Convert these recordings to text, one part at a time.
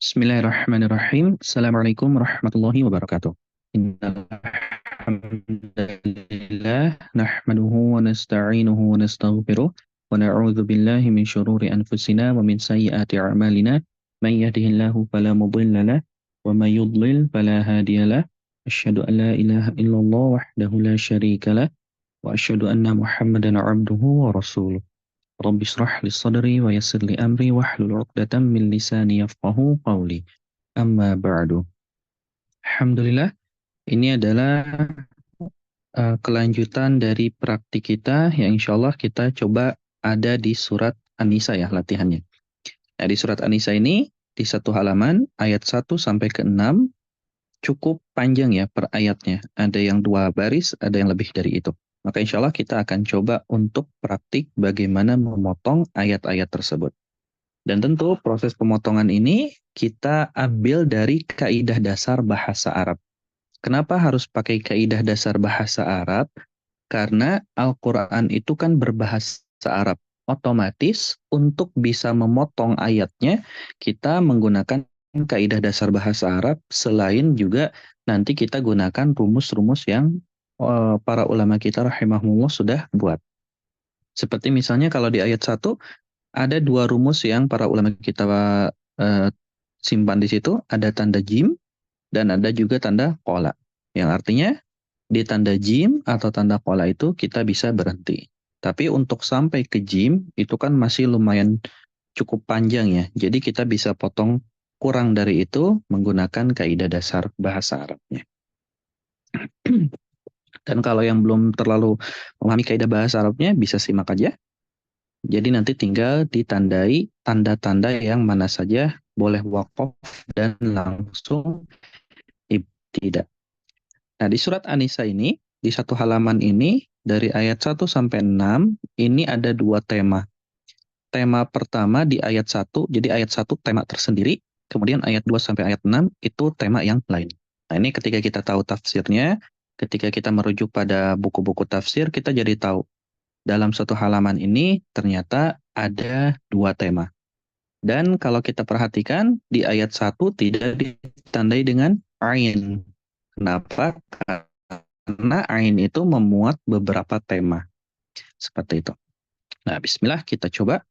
Bismillahirrahmanirrahim. Assalamualaikum warahmatullahi wabarakatuh. Innal hamdalillah nahmaduhu wa nasta'inuhu wa nastaghfiruh wa na'udzu billahi min syururi anfusina wa min sayyiati a'malina. May yahdihillahu fala mudilla lah wa may yudlil fala hadiyalah. Asyhadu an la ilaha illallah wahdahu la syarika lah wa asyhadu anna Muhammadan 'abduhu wa rasuluh. Rabbi shrah li sadri wa yassir li amri wahlul 'uqdatam min lisani yafqahu qawli. Amma ba'du. Alhamdulillah, ini adalah kelanjutan dari praktik kita yang insya Allah kita coba ada di surat An-Nisa ya latihannya. Nah, di surat An-Nisa ini di satu halaman ayat 1 sampai ke 6 cukup panjang ya per ayatnya. Ada yang 2 baris, ada yang lebih dari itu. Maka insya Allah kita akan coba untuk praktik bagaimana memotong ayat-ayat tersebut. Dan tentu proses pemotongan ini kita ambil dari kaidah dasar bahasa Arab. Kenapa harus pakai kaidah dasar bahasa Arab? Karena Al-Quran itu kan berbahasa Arab. Otomatis untuk bisa memotong ayatnya, kita menggunakan kaidah dasar bahasa Arab, selain juga nanti kita gunakan rumus-rumus yang para ulama kita rahimahullah sudah buat. Seperti misalnya kalau di ayat 1, ada 2 rumus yang para ulama kita eh, simpan di situ, ada tanda jim dan ada juga tanda qola. Yang artinya di tanda jim atau tanda qola itu kita bisa berhenti. Tapi untuk sampai ke jim itu kan masih lumayan cukup panjang ya. Jadi kita bisa potong kurang dari itu menggunakan kaidah dasar bahasa Arabnya. Dan kalau yang belum terlalu memahami kaidah bahasa Arabnya bisa simak aja. Jadi nanti tinggal ditandai tanda-tanda yang mana saja boleh wakaf dan langsung ibtidah. Nah, di surat An-Nisa ini, di satu halaman ini, dari ayat 1 sampai 6, ini ada 2 tema. Tema pertama di ayat 1, jadi ayat 1 tema tersendiri, kemudian ayat 2 sampai ayat 6 itu tema yang lain. Nah, ini ketika kita tahu tafsirnya, ketika kita merujuk pada buku-buku tafsir, kita jadi tahu dalam satu halaman ini ternyata ada 2 tema. Dan kalau kita perhatikan di ayat 1 tidak ditandai dengan ain. Kenapa? Karena ain itu memuat beberapa tema. Seperti itu. Nah, bismillah kita coba.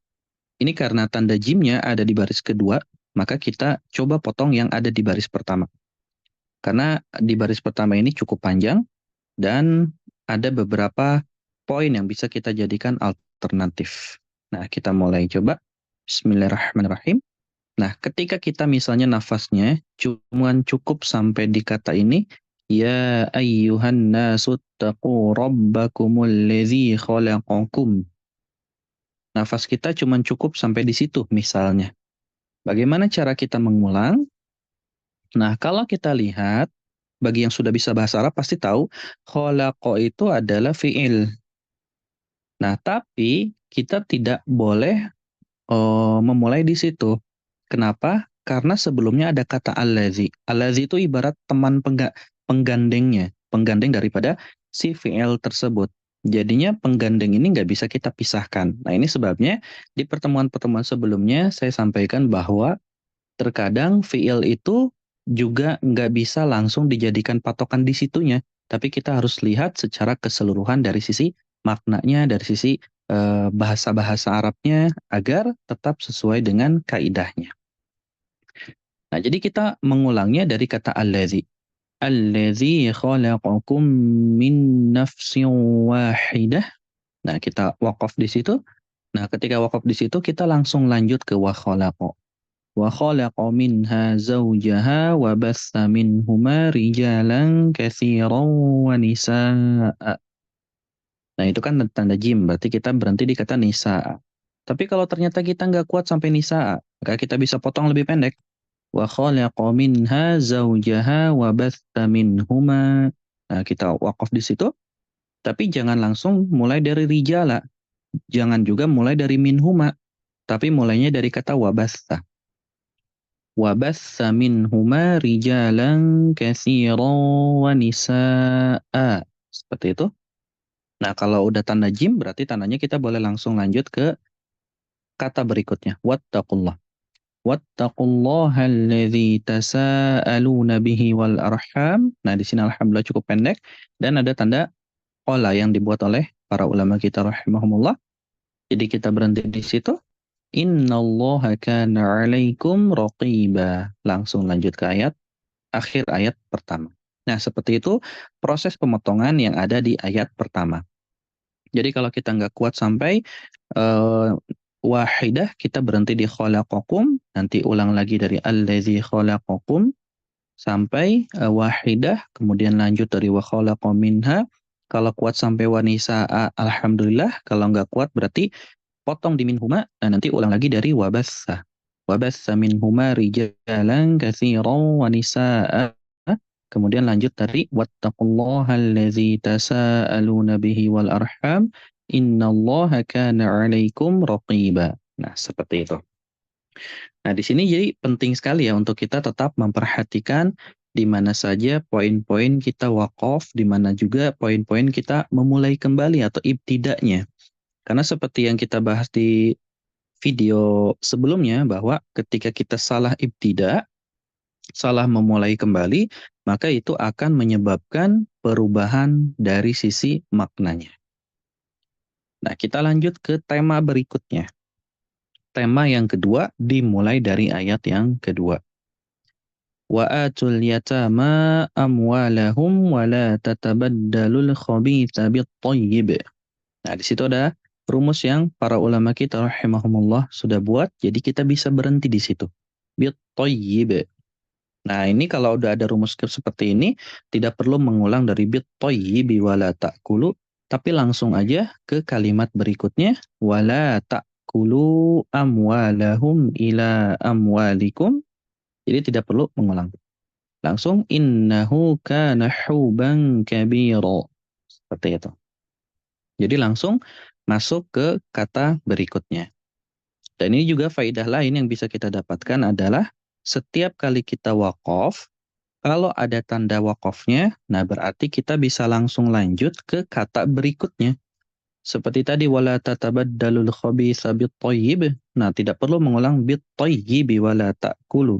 Ini karena tanda jimnya ada di baris kedua, maka kita coba potong yang ada di baris pertama. Karena di baris pertama ini cukup panjang dan ada beberapa poin yang bisa kita jadikan alternatif. Nah, kita mulai coba. Bismillahirrahmanirrahim. Nah, ketika kita misalnya nafasnya cuman cukup sampai di kata ini, ya ayyuhan nasu taqu rabbakumul ladzi khalaqakum. Nafas kita cuman cukup sampai di situ misalnya. Bagaimana cara kita mengulang? Nah, kalau kita lihat, bagi yang sudah bisa bahasa Arab pasti tahu, khalaqa itu adalah fi'il. Nah, tapi kita tidak boleh memulai di situ. Kenapa? Karena sebelumnya ada kata allazi. Allazi itu ibarat teman penggandengnya, penggandeng daripada si fi'il tersebut. Jadinya penggandeng ini nggak bisa kita pisahkan. Nah, ini sebabnya di pertemuan-pertemuan sebelumnya saya sampaikan bahwa terkadang fi'il itu juga nggak bisa langsung dijadikan patokan di situnya. Tapi kita harus lihat secara keseluruhan dari sisi maknanya, dari sisi bahasa-bahasa Arabnya agar tetap sesuai dengan kaidahnya. Nah, jadi kita mengulangnya dari kata allazi. Allazi khalaqakum min nafsin wahidah. Nah, kita wakaf di situ. Nah, ketika wakaf di situ kita langsung lanjut ke wa khalaqa. Wa khalaqa minha zawjaha wa batha minhuma rijalan katsiran wa nisaa. Nah, itu kan tanda jim, berarti kita berhenti di kata nisa. Tapi kalau ternyata kita nggak kuat sampai nisa, maka kita bisa potong lebih pendek. Wa khalaqa minha zawjaha wa batha minhuma. Nah, kita wakaf di situ, tapi jangan langsung mulai dari rijala. Jangan juga mulai dari minhuma, tapi mulainya dari kata wabatha. Wabatha minhuma rijalan katsiran wa nisaa. Seperti itu. Nah, kalau udah tanda jim berarti tandanya kita boleh langsung lanjut ke kata berikutnya. Wattaqullah. Wattaqullaha alladzi tasaaluna bihi wal arham. Nah, di sini alhamdulillah cukup pendek dan ada tanda qala yang dibuat oleh para ulama kita rahimahumullah. Jadi kita berhenti di situ. Innallaha kana 'alaikum raqiba. Langsung lanjut ke akhir ayat pertama. Nah, seperti itu proses pemotongan yang ada di ayat pertama. Jadi kalau kita nggak kuat sampai eh, wahidah, kita berhenti di khalaqakum, nanti ulang lagi dari allazi khalaqakum sampai wahidah, kemudian lanjut dari wa khalaqa minha. Kalau kuat sampai wanisa'a, alhamdulillah. Kalau nggak kuat berarti potong di minhuma, dan nanti ulang lagi dari wabassa. Wabassa minhuma rijalan katsiran wa nisa'a. Kemudian lanjut dari wattaqullaha allazi tasaaluna bihi wal arham innallaha kana 'alaikum raqiba. Nah, seperti itu. Nah, di sini jadi penting sekali ya untuk kita tetap memperhatikan di mana saja poin-poin kita wakaf, di mana juga poin-poin kita memulai kembali atau ibtida'nya. Karena seperti yang kita bahas di video sebelumnya bahwa ketika kita salah ibtida, salah memulai kembali, maka itu akan menyebabkan perubahan dari sisi maknanya. Nah, kita lanjut ke tema berikutnya. Tema yang kedua dimulai dari ayat yang kedua. Wa atul yatama amwalahum wa la tatabaddalul khabitha bit-thayyib. Nah, di situ ada rumus yang para ulama kita rahimahumullah sudah buat, jadi kita bisa berhenti di situ. Bit-thayyib. Nah, ini kalau udah ada rumus seperti ini, tidak perlu mengulang dari bit-thayyibi wala ta'kulu, tapi langsung aja ke kalimat berikutnya, wala ta'kulu amwalahum ila amwalikum. Jadi tidak perlu mengulang. Langsung innahu kana huban kabira. Seperti itu. Jadi langsung masuk ke kata berikutnya. Dan ini juga faedah lain yang bisa kita dapatkan adalah setiap kali kita wakaf, kalau ada tanda wakafnya, nah berarti kita bisa langsung lanjut ke kata berikutnya. Seperti tadi, wala tatabaddalul khabitha bit-thayyib. Nah, tidak perlu mengulang bit-thayyibi wala ta'kulu.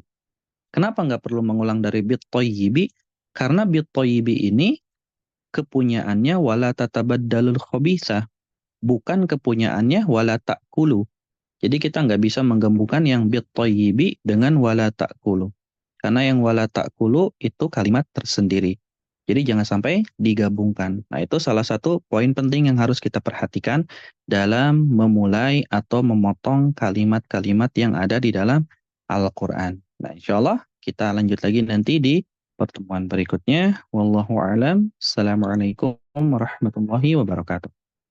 Kenapa nggak perlu mengulang dari bit-thayyibi? Karena bit-thayyibi ini kepunyaannya wala tatabaddalul khabitha, bukan kepunyaannya wala ta'kulu. Jadi kita nggak bisa menggabungkan yang bit-thayyibi dengan wala ta'kulu. Karena yang wala ta'kulu itu kalimat tersendiri. Jadi jangan sampai digabungkan. Nah, itu salah satu poin penting yang harus kita perhatikan dalam memulai atau memotong kalimat-kalimat yang ada di dalam Al-Quran. Nah, insya Allah kita lanjut lagi nanti di pertemuan berikutnya. Wallahu a'lam. Assalamualaikum warahmatullahi wabarakatuh.